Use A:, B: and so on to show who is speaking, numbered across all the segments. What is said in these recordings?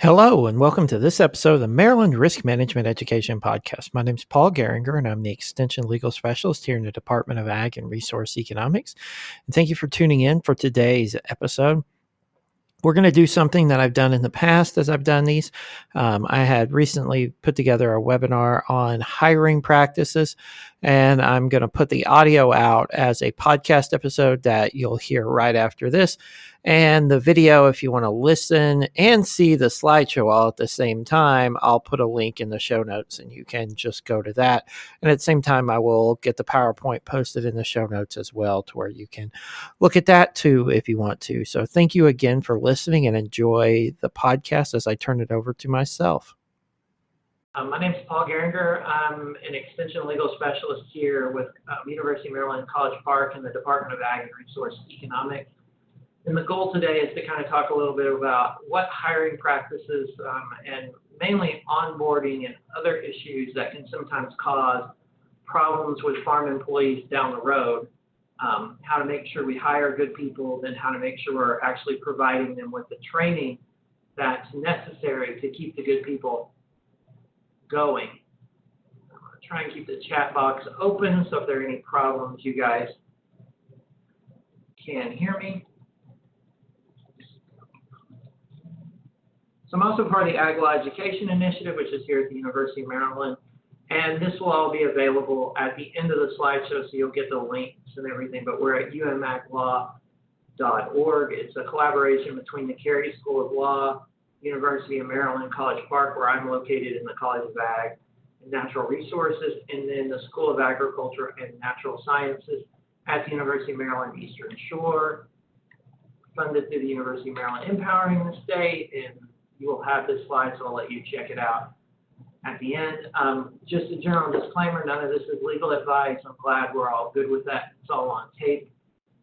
A: Hello, and welcome to this episode of the Maryland Risk Management Education Podcast. My name is Paul Geringer, and I'm the Extension Legal Specialist here in the Department of Ag and Resource Economics. And thank you for tuning in for today's episode. We're going to do something that I've done in the past as I've done these. I had recently put together a webinar on hiring practices, and I'm going to put the audio out as a podcast episode that you'll hear right after this. And the video, if you want to listen and see the slideshow all at the same time, I'll put a link in the show notes and you can just go to that. And at the same time, I will get the PowerPoint posted in the show notes as well to where you can look at that too if you want to. So thank you again for listening and enjoy the podcast as I turn it over to myself.
B: My name is Paul Geringer. I'm an Extension Legal Specialist here with University of Maryland College Park in the Department of Ag and Resource Economics. And the goal today is to kind of talk a little bit about what hiring practices and mainly onboarding and other issues that can sometimes cause problems with farm employees down the road, how to make sure we hire good people, then how to make sure we're actually providing them with the training that's necessary to keep the good people going. I'm going to try and keep the chat box open, so if there are any problems, you guys can hear me. So I'm also part of the Ag Law Education Initiative, which is here at the University of Maryland. And this will all be available at the end of the slideshow, so you'll get the links and everything. But we're at umaglaw.org. It's a collaboration between the Carey School of Law, University of Maryland College Park, where I'm located in the College of Ag and Natural Resources, and then the School of Agriculture and Natural Sciences at the University of Maryland Eastern Shore, funded through the University of Maryland Empowering the State, and you will have this slide, so I'll let you check it out at the end. Just a general disclaimer, none of this is legal advice. I'm glad we're all good with that. It's all on tape.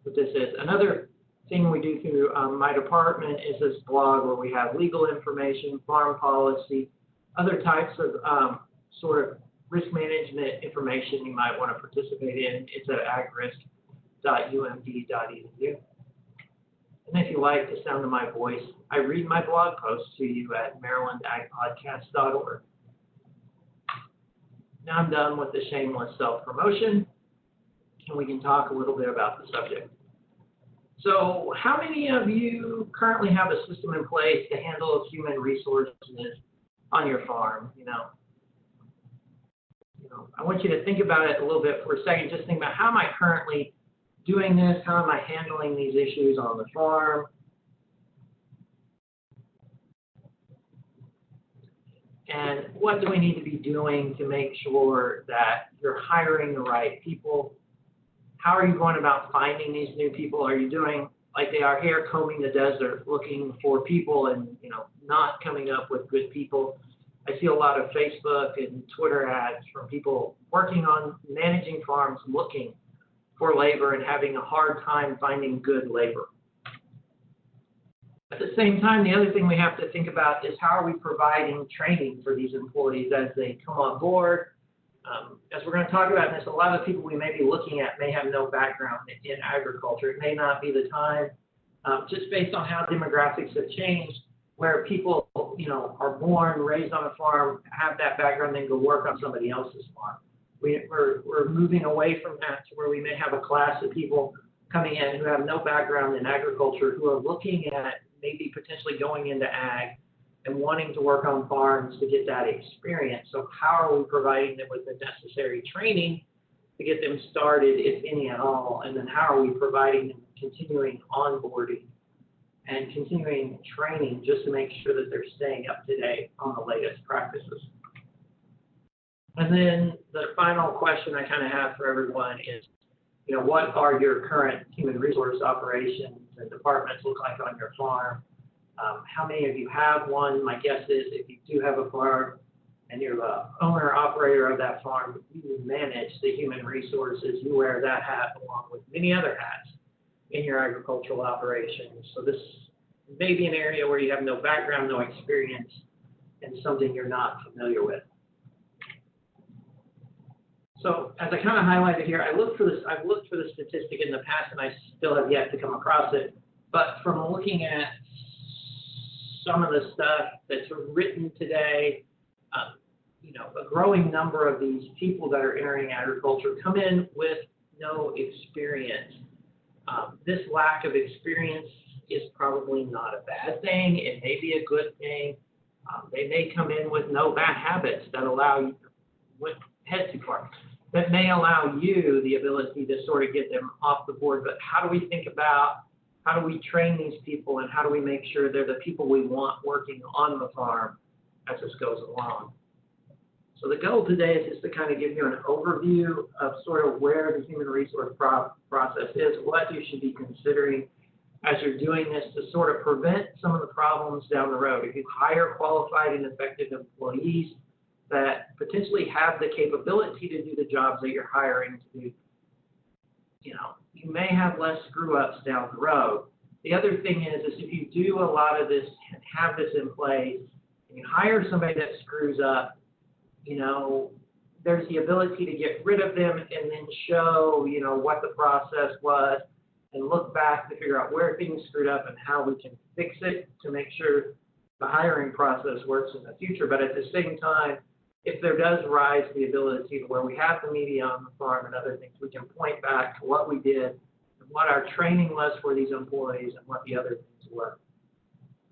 B: But this is another thing we do through my department is this blog where we have legal information, farm policy, other types of sort of risk management information you might want to participate in. It's at agrisk.umd.edu. And if you like the sound of my voice, I read my blog posts to you at marylandagpodcast.org. Now I'm done with the shameless self-promotion, and we can talk a little bit about the subject. So how many of you currently have a system in place to handle human resources on your farm? I want you to think about it a little bit for a second. Just think about, how am I currently doing this? How am I handling these issues on the farm? And what do we need to be doing to make sure that you're hiring the right people? How are you going about finding these new people? Are you doing like they are here, combing the desert, looking for people and not coming up with good people? I see a lot of Facebook and Twitter ads from people working on managing farms, looking for labor and having a hard time finding good labor. At the same time, the other thing we have to think about is, how are we providing training for these employees as they come on board? As we're going to talk about this, a lot of the people we may be looking at may have no background in agriculture. It may not be the time, just based on how demographics have changed, where people are born, raised on a farm, have that background, then go work on somebody else's farm. We're moving away from that to where we may have a class of people coming in who have no background in agriculture, who are looking at maybe potentially going into ag and wanting to work on farms to get that experience. So how are we providing them with the necessary training to get them started, if any at all? And then how are we providing them continuing onboarding and continuing training just to make sure that they're staying up to date on the latest practices? And then the final question I kind of have for everyone is, what are your current human resource operations and departments look like on your farm? How many of you have one? My guess is, if you do have a farm and you're the owner or operator of that farm, you manage the human resources. You wear that hat along with many other hats in your agricultural operations. So this may be an area where you have no background, no experience, and something you're not familiar with. So as I kind of highlighted here, I've looked for the statistic in the past, and I still have yet to come across it. But from looking at some of the stuff that's written today, a growing number of these people that are entering agriculture come in with no experience. This lack of experience is probably not a bad thing. It may be a good thing. They may come in with no bad habits that allow you to head too far. That may allow you the ability to sort of get them off the board. But how do we think about how do we train these people and how do we make sure they're the people we want working on the farm as this goes along? So the goal today is just to kind of give you an overview of sort of where the human resource process is, what you should be considering as you're doing this to sort of prevent some of the problems down the road. If you hire qualified and effective employees that potentially have the capability to do the jobs that you're hiring to do, you may have less screw-ups down the road. The other thing is if you do a lot of this and have this in place, and you hire somebody that screws up, there's the ability to get rid of them and then show, what the process was and look back to figure out where things screwed up and how we can fix it to make sure the hiring process works in the future. But at the same time, if there does rise the ability to where we have the media on the farm and other things, we can point back to what we did and what our training was for these employees and what the other things were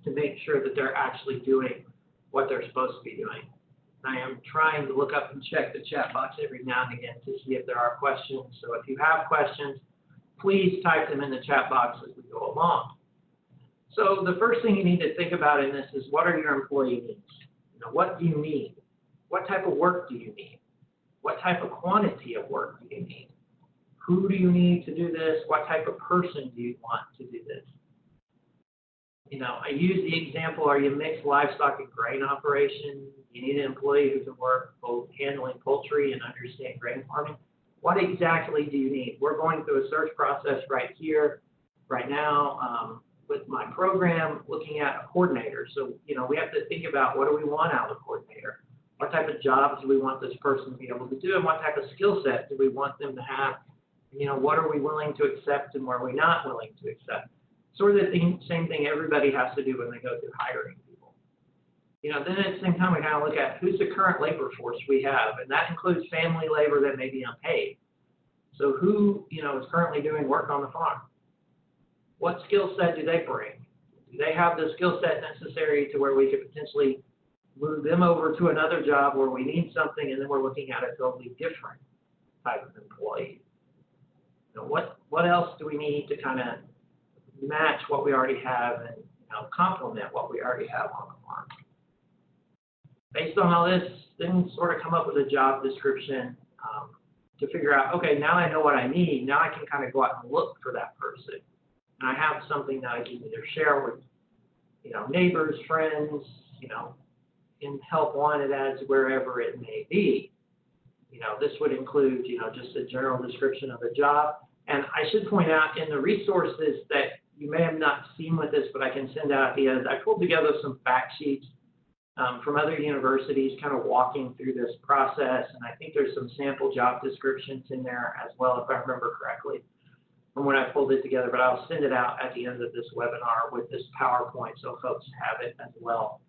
B: to make sure that they're actually doing what they're supposed to be doing. I am trying to look up and check the chat box every now and again to see if there are questions. So if you have questions, please type them in the chat box as we go along. So the first thing you need to think about in this is what are your employee needs? What do you need? What type of work do you need? What type of quantity of work do you need? Who do you need to do this? What type of person do you want to do this? I use the example, are you a mixed livestock and grain operation? You need an employee who can work both handling poultry and understand grain farming. What exactly do you need? We're going through a search process right here, right now, with my program, looking at a coordinator. So, we have to think about what do we want out of a coordinator? What type of jobs do we want this person to be able to do? And what type of skill set do we want them to have? What are we willing to accept and what are we not willing to accept? Sort of the same thing everybody has to do when they go through hiring people. Then at the same time, we kind of look at who's the current labor force we have, and that includes family labor that may be unpaid. So who, is currently doing work on the farm? What skill set do they bring? Do they have the skill set necessary to where we could potentially move them over to another job where we need something, and then we're looking at a totally different type of employee? What else do we need to kind of match what we already have and complement what we already have on the farm? Based on all this, then sort of come up with a job description to figure out, okay, now I know what I need. Now I can kind of go out and look for that person. And I have something that I can either share with, neighbors, friends, in help wanted ads, wherever it may be. This would include, just a general description of the job. And I should point out in the resources that you may have not seen with this, but I can send out ideas. I pulled together some fact sheets from other universities kind of walking through this process. And I think there's some sample job descriptions in there as well, if I remember correctly, from when I pulled it together. But I'll send it out at the end of this webinar with this PowerPoint so folks have it as well.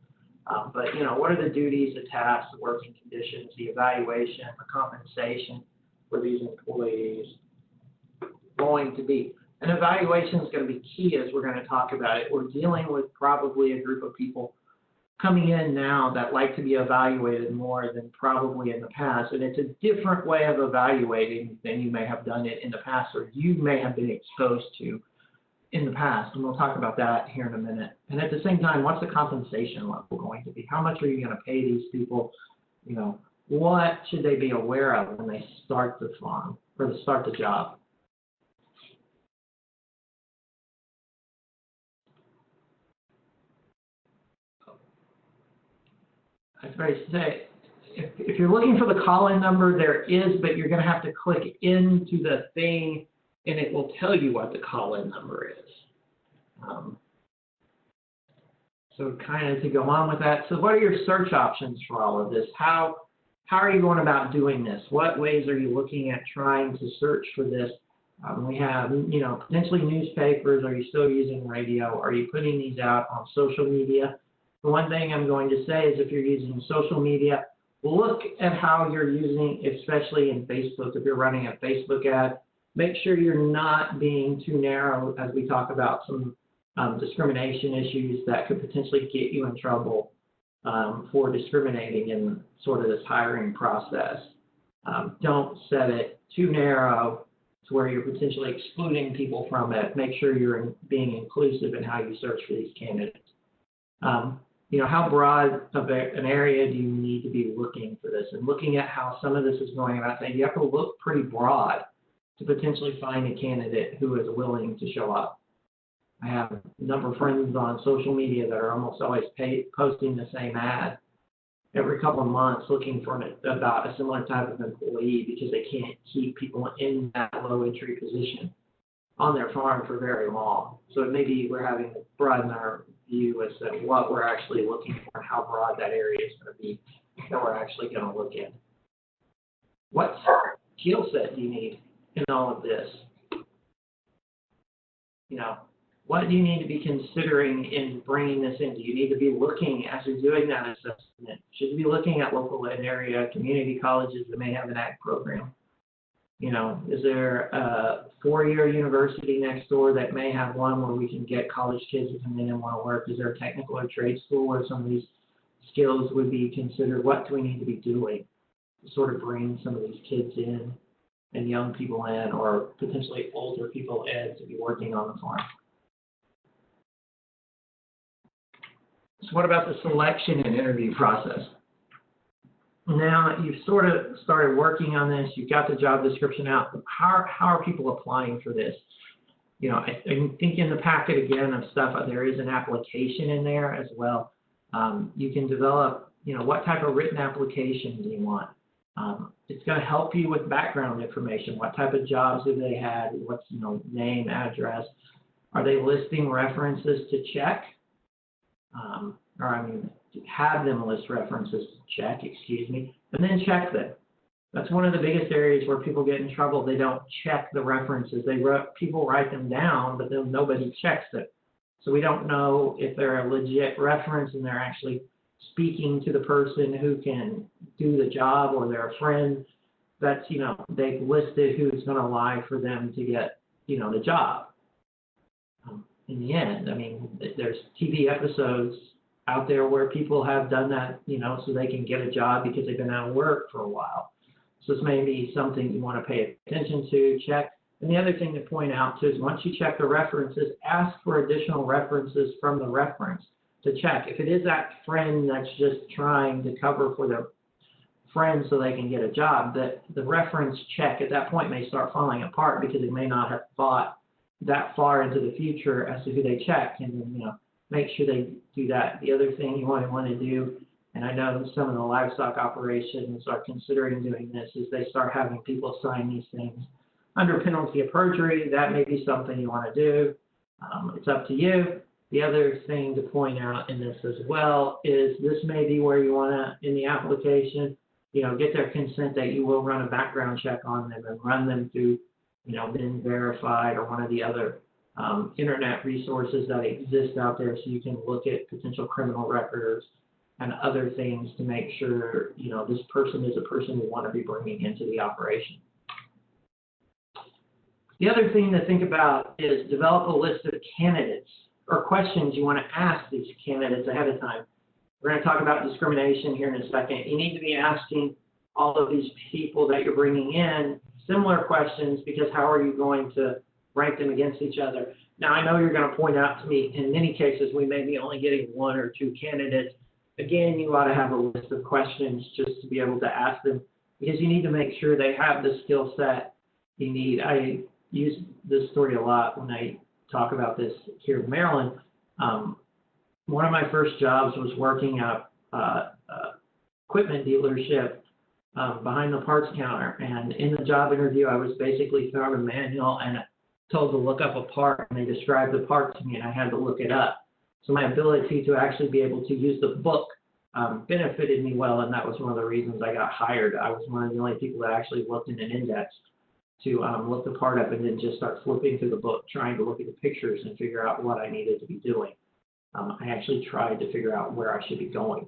B: But, what are the duties, the tasks, the working conditions, the evaluation, the compensation for these employees going to be? An evaluation is going to be key as we're going to talk about it. We're dealing with probably a group of people coming in now that like to be evaluated more than probably in the past. And it's a different way of evaluating than you may have done it in the past or you may have been exposed to in the past. And we'll talk about that here in a minute. And at the same time, what's the compensation level going to be? How much are you going to pay these people? What should they be aware of when they start the farm or to start the job? I was going to say, if you're looking for the call-in number, there is, but you're going to have to click into the thing, and it will tell you what the call-in number is. So kind of to go on with that, so what are your search options for all of this? How are you going about doing this? What ways are you looking at trying to search for this? We have, potentially newspapers. Are you still using radio? Are you putting these out on social media? The one thing I'm going to say is if you're using social media, look at how you're using, especially in Facebook. If you're running a Facebook ad, make sure you're not being too narrow as we talk about some discrimination issues that could potentially get you in trouble for discriminating in sort of this hiring process. Don't set it too narrow to where you're potentially excluding people from it. Make sure you're being inclusive in how you search for these candidates. How broad of an area do you need to be looking for this? And looking at how some of this is going about, saying you have to look pretty broad to potentially find a candidate who is willing to show up. I have a number of friends on social media that are almost always posting the same ad every couple of months looking for about a similar type of employee because they can't keep people in that low entry position on their farm for very long. So maybe we're having to broaden our view as to what we're actually looking for and how broad that area is going to be that we're actually going to look at. What skill set do you need in all of this? What do you need to be considering in bringing this in? Do you need to be looking, as you're doing that assessment, should you be looking at local and area community colleges that may have an ag program? Is there a four-year university next door that may have one where we can get college kids to come in and want to work? Is there a technical or trade school where some of these skills would be considered? What do we need to be doing to sort of bring some of these kids in and young people in, or potentially older people in, to be working on the farm? So what about the selection and interview process? Now you've sort of started working on this, you've got the job description out. How are people applying for this? I think in the packet again of stuff, there is an application in there as well. You can develop, what type of written application do you want? It's going to help you with background information. What type of jobs have they had? What's, name, address? Are they listing references to check? Have them list references to check, and then check them. That's one of the biggest areas where people get in trouble. They don't check the references. People write them down, but then nobody checks them. So we don't know if they're a legit reference and they're actually speaking to the person who can do the job, or they're a friend that's, they've listed who's going to lie for them to get, the job. In the end, there's TV episodes out there where people have done that, so they can get a job because they've been out of work for a while. So this may be something you want to pay attention to, check. And the other thing to point out too is once you check the references, ask for additional references from the reference to check. If it is that friend that's just trying to cover for their friend so they can get a job, that the reference check at that point may start falling apart because they may not have thought that far into the future as to who they check, and then make sure they do that. The other thing you want to do, and I know some of the livestock operations are considering doing this, is they start having people sign these things under penalty of perjury. That may be something you want to do. It's up to you. The other thing to point out in this as well is this may be where you want to, in the application, get their consent that you will run a background check on them and run them through, been verified or one of the other internet resources that exist out there, so you can look at potential criminal records and other things to make sure, this person is a person we want to be bringing into the operation. The other thing to think about is develop a list of candidates or questions you want to ask these candidates ahead of time. We're going to talk about discrimination here in a second. You need to be asking all of these people that you're bringing in similar questions, because how are you going to rank them against each other? Now, I know you're going to point out to me, in many cases, we may be only getting one or two candidates. Again, you ought to have a list of questions just to be able to ask them, because you need to make sure they have the skill set you need. I use this story a lot when I talk about this here in Maryland. One of my first jobs was working at equipment dealership behind the parts counter, and in the job interview, I was basically thrown a manual and told to look up a part, and they described the part to me, and I had to look it up. So my ability to actually be able to use the book benefited me well, and that was one of the reasons I got hired. I was one of the only people that actually looked in an index to look the part up and then just start flipping through the book, trying to look at the pictures and figure out what I needed to be doing. I actually tried to figure out where I should be going.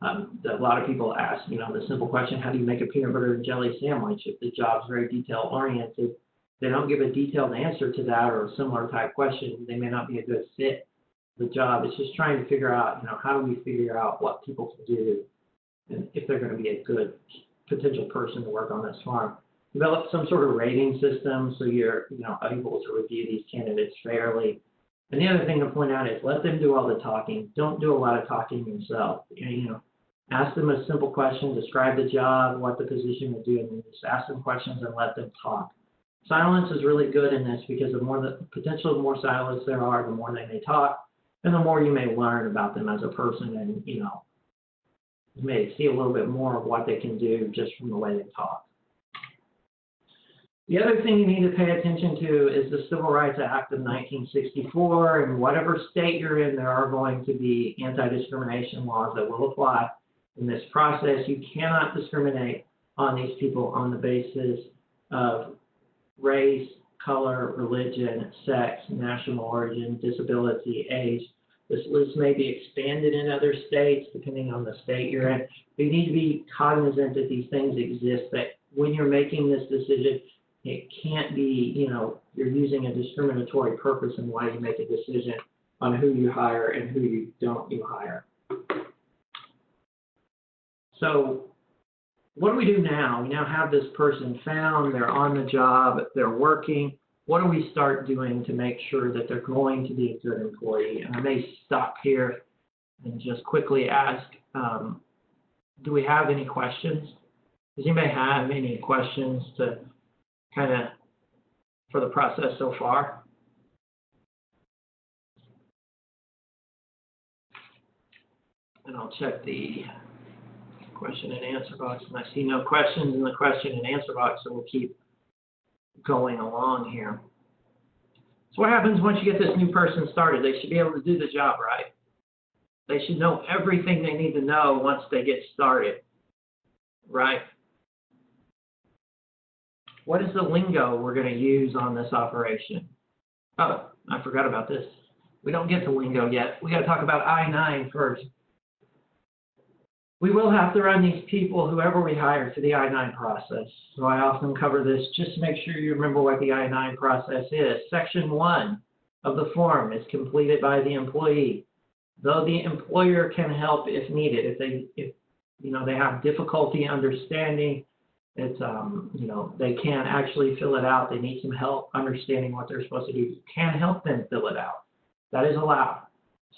B: A lot of people ask, the simple question, how do you make a peanut butter and jelly sandwich? If the job's very detail oriented, they don't give a detailed answer to that or a similar type question, they may not be a good fit for the job. It's just trying to figure out, how do we figure out what people can do and if they're going to be a good potential person to work on this farm. Develop some sort of rating system so you're, able to review these candidates fairly. And the other thing to point out is let them do all the talking. Don't do a lot of talking yourself. Ask them a simple question, describe the job, what the position will do, and then just ask them questions and let them talk. Silence is really good in this because the more silence there are, the more they may talk, and the more you may learn about them as a person, and you may see a little bit more of what they can do just from the way they talk. The other thing you need to pay attention to is the Civil Rights Act of 1964, and whatever state you're in, there are going to be anti-discrimination laws that will apply in this process. You cannot discriminate on these people on the basis of race, color, religion, sex, national origin, disability, age. This list may be expanded in other states depending on the state you're in. But you need to be cognizant that these things exist, that when you're making this decision, it can't be, you're using a discriminatory purpose in why you make a decision on who you hire and who you don't hire. So what do we do now? We now have this person found, they're on the job, they're working. What do we start doing to make sure that they're going to be a good employee? And I may stop here and just quickly ask, do we have any questions? Does anybody have any questions to for the process so far? And I'll check the question and answer box, and I see no questions in the question and answer box, so we'll keep going along here. So what happens once you get this new person started? They should be able to do the job, right? They should know everything they need to know once they get started, right? What is the lingo we're going to use on this operation? Oh, I forgot about this. We don't get to lingo yet. We got to talk about I-9 first. We will have to run these people, whoever we hire, through the I-9 process. So I often cover this just to make sure you remember what the I-9 process is. Section 1 of the form is completed by the employee, though the employer can help if needed. If they have difficulty understanding, they can't actually fill it out. They need some help understanding what they're supposed to do. You can help them fill it out. That is allowed.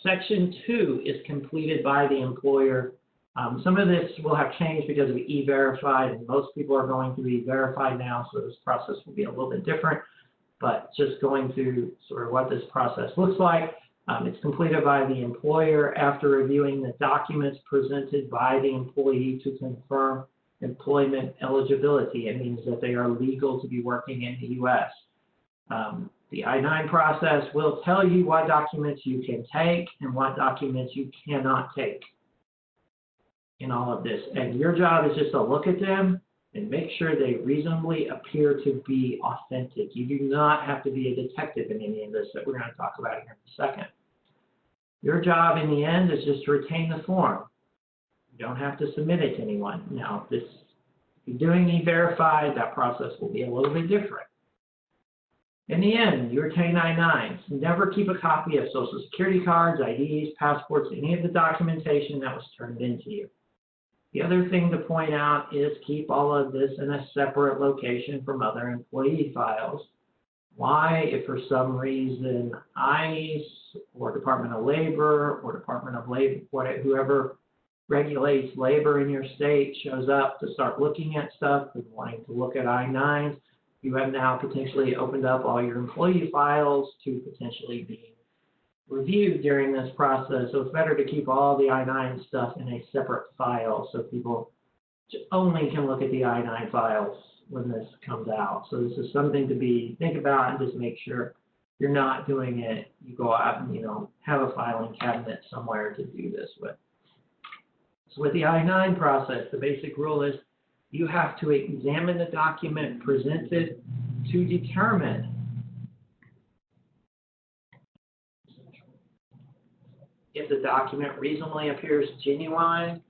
B: Section 2 is completed by the employer. Some of this will have changed because of E-Verified, and most people are going through E-Verified now, so this process will be a little bit different. But just going through sort of what this process looks like, it's completed by the employer after reviewing the documents presented by the employee to confirm employment eligibility. It means that they are legal to be working in the U.S. The I-9 process will tell you what documents you can take and what documents you cannot take in all of this. And your job is just to look at them and make sure they reasonably appear to be authentic. You do not have to be a detective in any of this that we're going to talk about here in a second. Your job in the end is just to retain the form. You don't have to submit it to anyone. Now, if you're doing E-Verified, that process will be a little bit different. In the end, you retain I-9s. Never keep a copy of Social Security cards, IDs, passports, any of the documentation that was turned into you. The other thing to point out is keep all of this in a separate location from other employee files. Why? If for some reason ICE or Department of Labor whoever regulates labor in your state shows up to start looking at stuff and wanting to look at I-9s, you have now potentially opened up all your employee files to potentially be reviewed during this process. So it's better to keep all the I-9 stuff in a separate file so people only can look at the I-9 files when this comes out. So this is something to think about and just make sure you're not doing it. You go out and, have a filing cabinet somewhere to do this with. So with the I-9 process, the basic rule is you have to examine the document presented to determine if the document reasonably appears genuine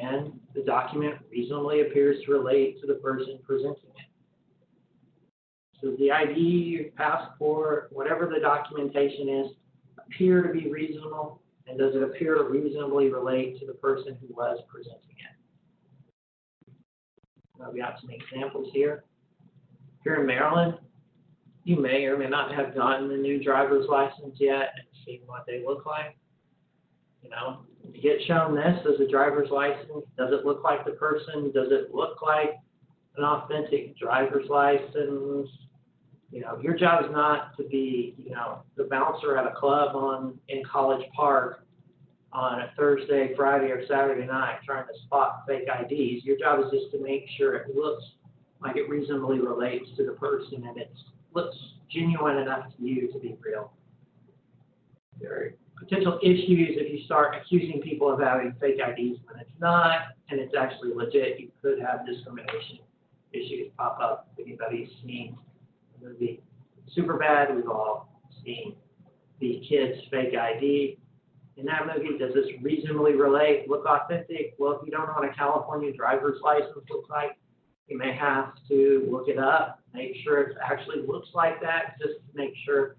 B: and the document reasonably appears to relate to the person presenting it. So the ID, passport, whatever the documentation is, appear to be reasonable, and does it appear to reasonably relate to the person who was presenting it? We got some examples here. Here in Maryland, you may or may not have gotten the new driver's license yet and seen what they look like. You know, you get shown this as a driver's license. Does it look like the person? Does it look like an authentic driver's license? You know, your job is not to be, you know, the bouncer at a club in College Park on a Thursday, Friday, or Saturday night trying to spot fake IDs. Your job is just to make sure it looks like it reasonably relates to the person and it looks genuine enough to you to be real. There are potential issues if you start accusing people of having fake IDs when it's not, and it's actually legit. You could have discrimination issues pop up. If anybody's seen the movie Superbad, we've all seen the kid's fake ID. In that movie, does this reasonably relate, look authentic? Well, if you don't know what a California driver's license looks like, you may have to look it up, make sure it actually looks like that, just to make sure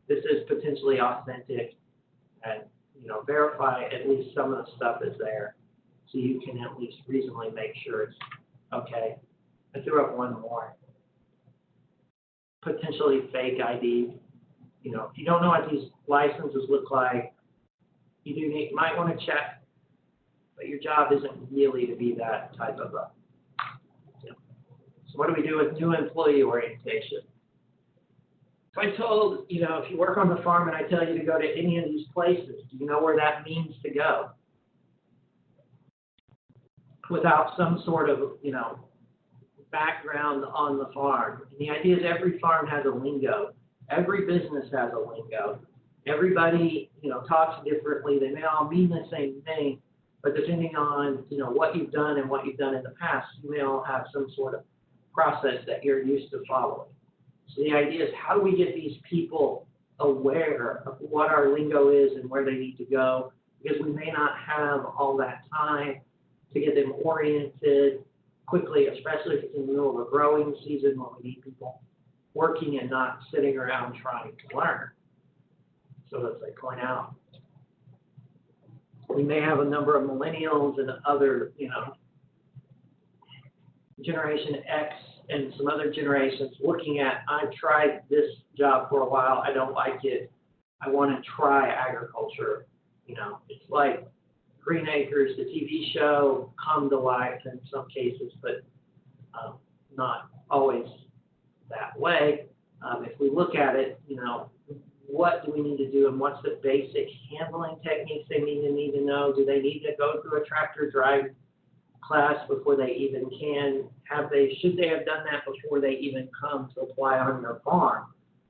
B: this is potentially authentic, and, you know, verify at least some of the stuff is there, so you can at least reasonably make sure it's okay. I threw up one more. Potentially fake ID. You know, if you don't know what these licenses look like, you might want to check, but your job isn't really to be that type of a. So what do we do with new employee orientation? If I told, you know, if you work on the farm and I tell you to go to any of these places, do you know where that means to go? Without some sort of, you know, background on the farm. And the idea is every farm has a lingo. Every business has a lingo. Everybody, you know, talks differently. They may all mean the same thing, but depending on, you know, what you've done and what you've done in the past, you may all have some sort of process that you're used to following. So the idea is, how do we get these people aware of what our lingo is and where they need to go? Because we may not have all that time to get them oriented quickly, especially if it's in the middle of a growing season when we need people working and not sitting around trying to learn. So as I point out, we may have a number of millennials and other, you know, Generation X and some other generations looking at, I've tried this job for a while, I don't like it, I want to try agriculture. You know, it's like Green Acres, the TV show, come to life in some cases, but not always that way. If we look at it, you know, what do we need to do and what's the basic handling techniques they need to know? Do they need to go through a tractor drive class before they even can? Should they have done that before they even come to apply on your farm?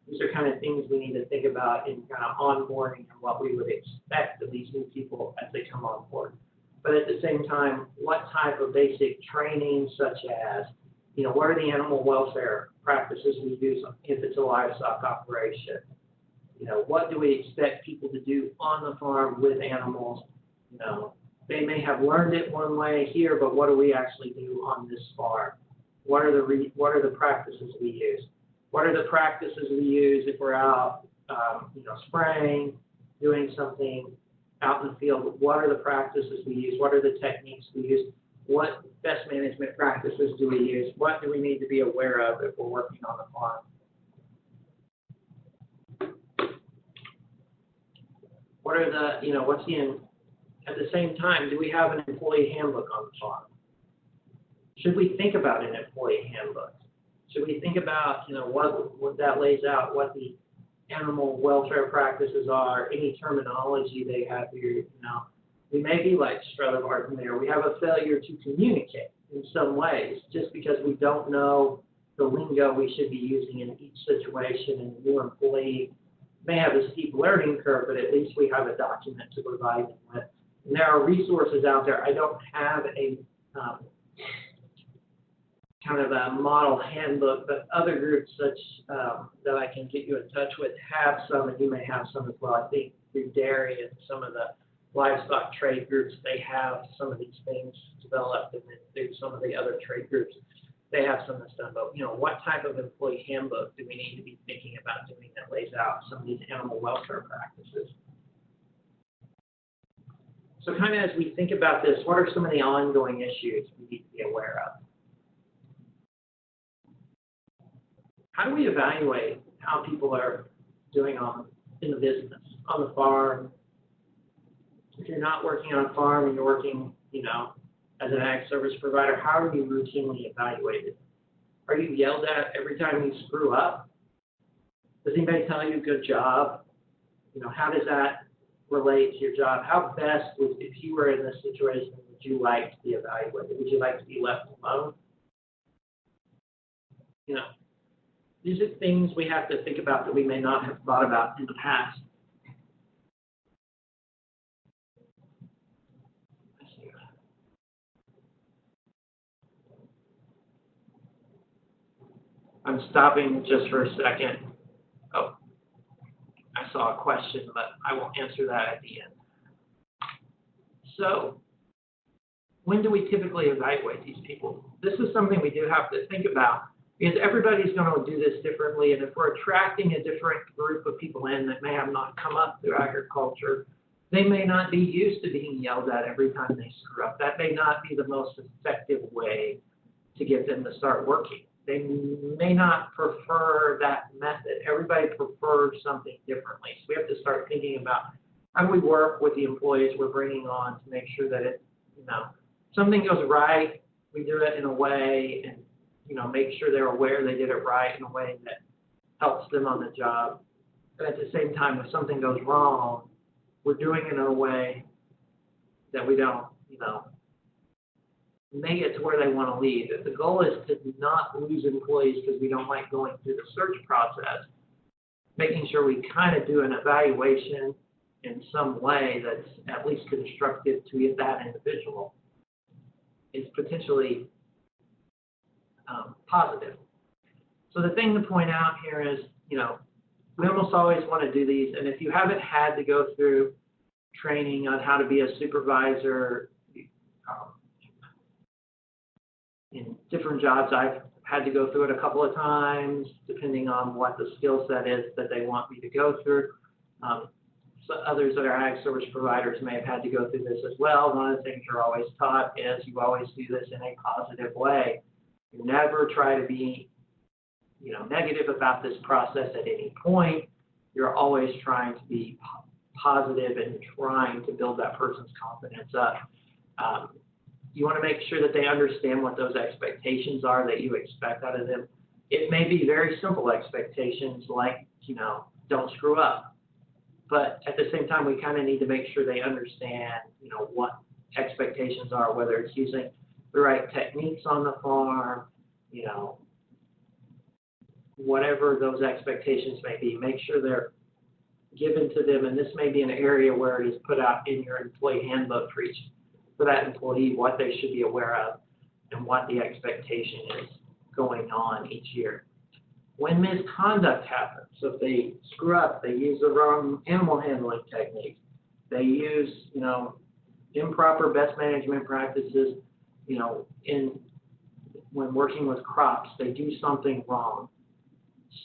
B: These are kind of things we need to think about in kind of onboarding and what we would expect of these new people as they come on board. But at the same time, what type of basic training, such as, you know, what are the animal welfare practices we use if it's a livestock operation? You know, what do we expect people to do on the farm with animals? You know, they may have learned it one way here, but what do we actually do on this farm? What are the practices we use? What are the practices we use if we're out, you know, spraying, doing something out in the field? What are the practices we use? What are the techniques we use? What best management practices do we use? What do we need to be aware of if we're working on the farm? What are the, you know, at the same time, do we have an employee handbook on the farm? Should we think about an employee handbook? Should we think about, you know, what that lays out, what the animal welfare practices are, any terminology they have here? You know, we may be like Strutherbarton there. We have a failure to communicate in some ways just because we don't know the lingo we should be using in each situation, and the new employee may have a steep learning curve, but at least we have a document to provide them with. And there are resources out there. I don't have a kind of a model handbook, but other groups such that I can get you in touch with have some, and you may have some as well. I think through dairy and some of the livestock trade groups, they have some of these things developed, and then through some of the other trade groups, they have some of this done. But, what type of employee handbook do we need to be thinking about doing that lays out some of these animal welfare practices? So kind of as we think about this, what are some of the ongoing issues we need to be aware of? How do we evaluate how people are doing in the business, on the farm? If you're not working on a farm and you're working, as an ag service provider, how are you routinely evaluated? Are you yelled at every time you screw up? Does anybody tell you good job? How does that relate to your job? How best if you were in this situation, would you like to be evaluated? Would you like to be left alone? These are things we have to think about that we may not have thought about in the past. I'm stopping just for a second. Oh, I saw a question, but I will answer that at the end. So, when do we typically evaluate these people? This is something we do have to think about, because everybody's going to do this differently, and if we're attracting a different group of people in that may have not come up through agriculture, they may not be used to being yelled at every time they screw up. That may not be the most effective way to get them to start working. They may not prefer that method. Everybody prefers something differently. So we have to start thinking about how do we work with the employees we're bringing on to make sure that something goes right, we do it in a way and, make sure they're aware they did it right in a way that helps them on the job. But at the same time, if something goes wrong, we're doing it in a way that we don't, make it to where they want to leave. If the goal is to not lose employees because we don't like going through the search process, making sure we kind of do an evaluation in some way that's at least constructive to that individual is potentially positive. So the thing to point out here is, we almost always want to do these, and if you haven't had to go through training on how to be a supervisor, in different jobs, I've had to go through it a couple of times, depending on what the skill set is that they want me to go through. So others that are ag service providers may have had to go through this as well. One of the things you're always taught is you always do this in a positive way. You never try to be, negative about this process at any point. You're always trying to be positive and trying to build that person's confidence up. You want to make sure that they understand what those expectations are that you expect out of them. It may be very simple expectations like, don't screw up. But at the same time, we kind of need to make sure they understand, what expectations are, whether it's using the right techniques on the farm, whatever those expectations may be. Make sure they're given to them, and this may be an area where it is put out in your employee handbook for that employee, what they should be aware of and what the expectation is going on each year. When misconduct happens, so if they screw up, they use the wrong animal handling technique, they use, improper best management practices, when working with crops, they do something wrong.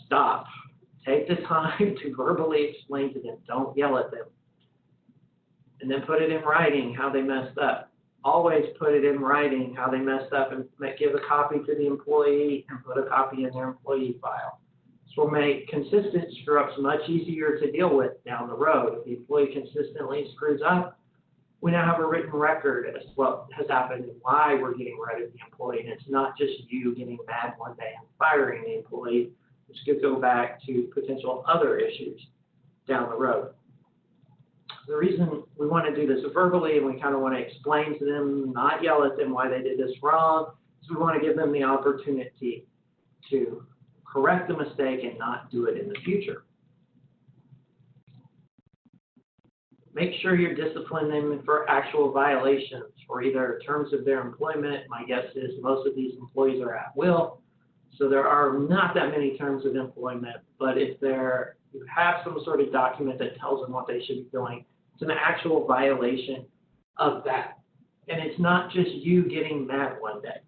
B: Stop. Take the time to verbally explain to them. Don't yell at them. And then put it in writing how they messed up. Always put it in writing how they messed up and give a copy to the employee and put a copy in their employee file. This will make consistent screw-ups much easier to deal with down the road. If the employee consistently screws up, we now have a written record as what has happened and why we're getting rid of the employee. And it's not just you getting mad one day and firing the employee. This could go back to potential other issues down the road. The reason we want to do this verbally and we kind of want to explain to them, not yell at them why they did this wrong, is we want to give them the opportunity to correct the mistake and not do it in the future. Make sure you're disciplining them for actual violations or either terms of their employment. My guess is most of these employees are at will, So there are not that many terms of employment, but if you have some sort of document that tells them what they should be doing, it's an actual violation of that. And it's not just you getting mad one day.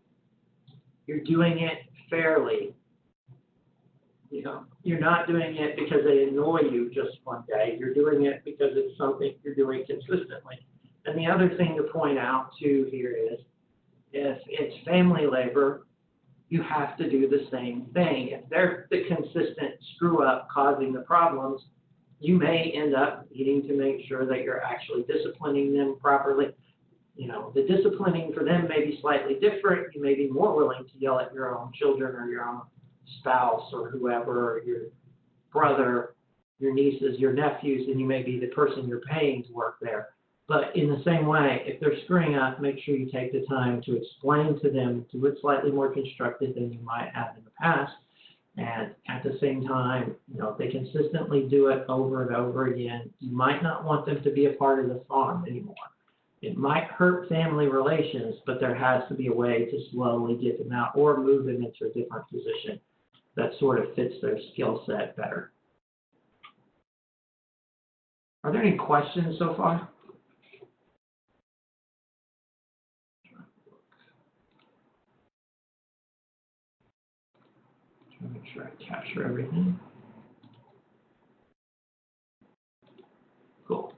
B: You're doing it fairly. You're not doing it because they annoy you just one day. You're doing it because it's something you're doing consistently. And the other thing to point out too here is, if it's family labor, you have to do the same thing. If they're the consistent screw up causing the problems, you may end up needing to make sure that you're actually disciplining them properly. The disciplining for them may be slightly different. You may be more willing to yell at your own children or your own spouse or whoever, or your brother, your nieces, your nephews, than you may be the person you're paying to work there. But in the same way, if they're screwing up, make sure you take the time to explain to them, do it slightly more constructive than you might have in the past. And at the same time, if they consistently do it over and over again, you might not want them to be a part of the farm anymore. It might hurt family relations, but there has to be a way to slowly get them out or move them into a different position that sort of fits their skill set better. Are there any questions so far? Trying to make sure I capture everything. Cool.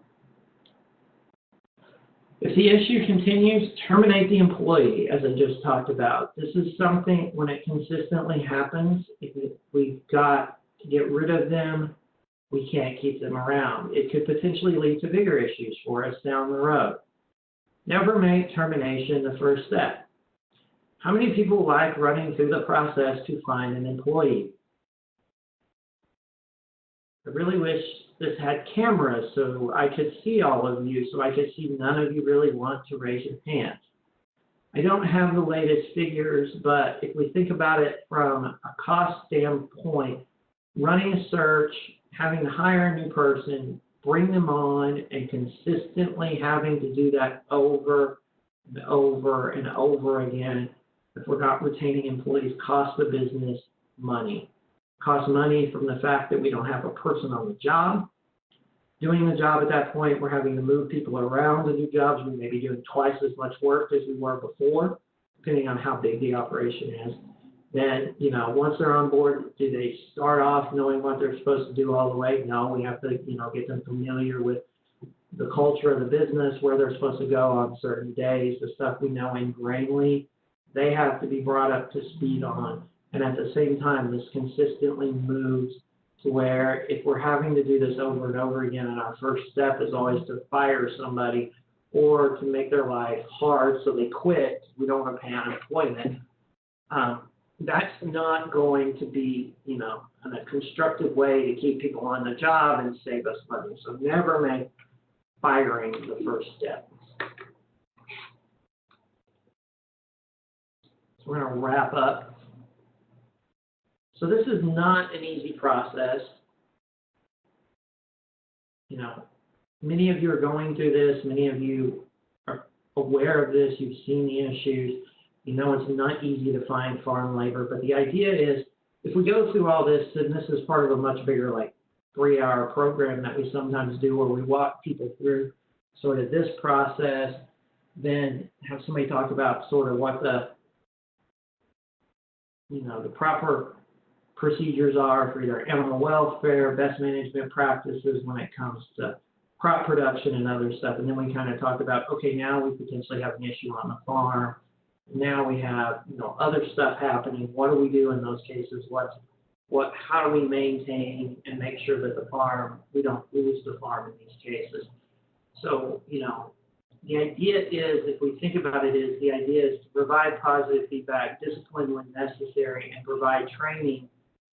B: If the issue continues, terminate the employee, as I just talked about. This is something, when it consistently happens, if we've got to get rid of them, we can't keep them around. It could potentially lead to bigger issues for us down the road. Never make termination the first step. How many people like running through the process to find an employee? I really wish this had cameras so I could see all of you, so I could see none of you really want to raise your hands. I don't have the latest figures, but if we think about it from a cost standpoint, running a search, having to hire a new person, bring them on, and consistently having to do that over and over and over again, if we're not retaining employees, costs the business money. Costs money from the fact that we don't have a person on the job. Doing the job at that point, we're having to move people around to do jobs. We may be doing twice as much work as we were before, depending on how big the operation is. Then, once they're on board, do they start off knowing what they're supposed to do all the way? No, we have to, get them familiar with the culture of the business, where they're supposed to go on certain days, the stuff we know ingrainedly. They have to be brought up to speed on. And at the same time, this consistently moves to where if we're having to do this over and over again, and our first step is always to fire somebody or to make their life hard so they quit, we don't want to pay unemployment, that's not going to be, a constructive way to keep people on the job and save us money. So never make firing the first step. So we're going to wrap up. So this is not an easy process. Many of you are going through this. Many of you are aware of this. You've seen the issues. It's not easy to find farm labor. But the idea is, if we go through all this, and this is part of a much bigger, 3-hour program that we sometimes do, where we walk people through sort of this process, then have somebody talk about sort of what the proper procedures are for either animal welfare, best management practices when it comes to crop production and other stuff. And then we kind of talk about, okay, now we potentially have an issue on the farm. Now we have, other stuff happening. What do we do in those cases? How do we maintain and make sure that we don't lose the farm in these cases? So, the idea is, if we think about it, the idea is to provide positive feedback, discipline when necessary, and provide training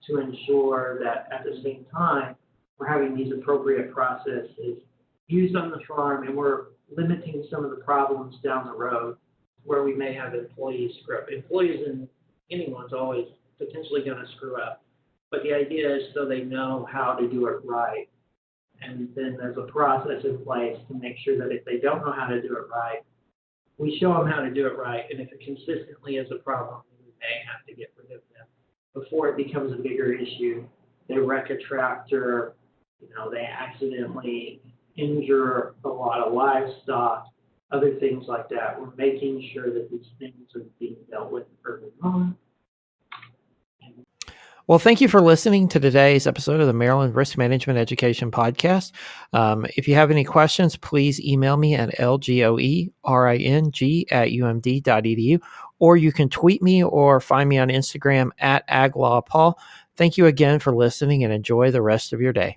B: to ensure that at the same time we're having these appropriate processes used on the farm, and we're limiting some of the problems down the road where we may have employees screw up. Employees and anyone's always potentially going to screw up. But the idea is so they know how to do it right. And then there's a process in place to make sure that if they don't know how to do it right, we show them how to do it right. And if it consistently is a problem, we may have to get rid of them. before it becomes a bigger issue. They wreck a tractor, they accidentally injure a lot of livestock, other things like that. We're making sure that these things are being dealt with early on.
A: Well, thank you for listening to today's episode of the Maryland Risk Management Education Podcast. If you have any questions, please email me at lgoering@umd.edu, or you can tweet me or find me on Instagram at aglawpaul. Thank you again for listening and enjoy the rest of your day.